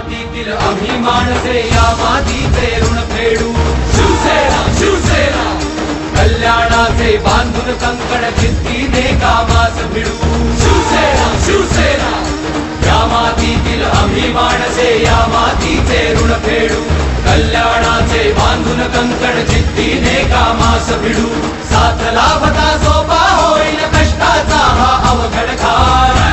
मातीतील आम्ही माणसे या मातीचे ऋण फेडू शिवसेना शिवसेना कल्याणाचे बांधून कंकण चित्तीने कामास भिडू शिवसेना शिवसेना या मातीतील आम्ही माणसे या मातीचे ऋण फेडू कल्याणाचे बांधून कंकण चित्तीने कामास भिडू साथ लाभता सोपा होईल कष्टाचा हा अवघड काळ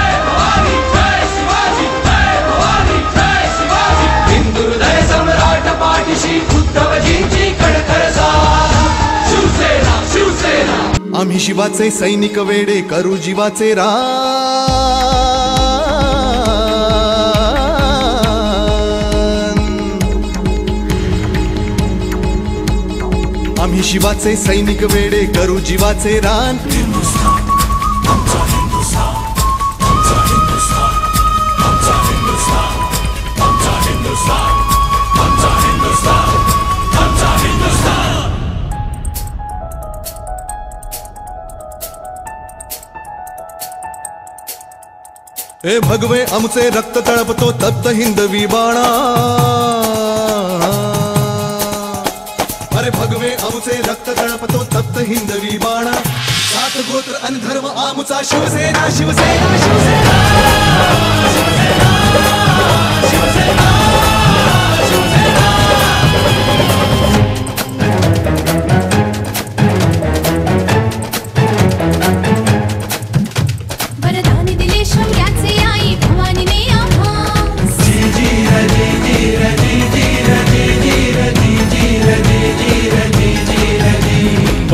हिंदुहृदय सम्राट पाठीशी उद्धवजींची कणखर साथ शिवसेना शिवसेना आम्ही शिवाचे सैनिक वेडे करू जीवाचे रान आम्ही शिवाचे सैनिक वेडे करू जीवाचे रान ए भगवे आमचे रक्त तळपतो तप्त हिंदवी बाणा अरे भगवे आमचे रक्त तळपतो तप्त हिंदवी बाणा सात गोत्र आणि धर्म आमचा शिवसेना शिवसेना शिवसेना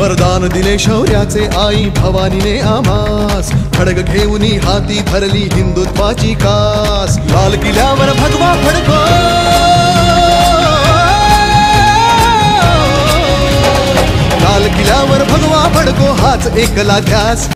वरदान दिले शौर्याचे आई भवानीने आम्हास खडग घेऊन हाती धरली हिंदुत्वाची कास लाल किल्ल्यावर भगवा फडको लाल किल्ल्यावर भगवा फडको हाच एकला ध्यास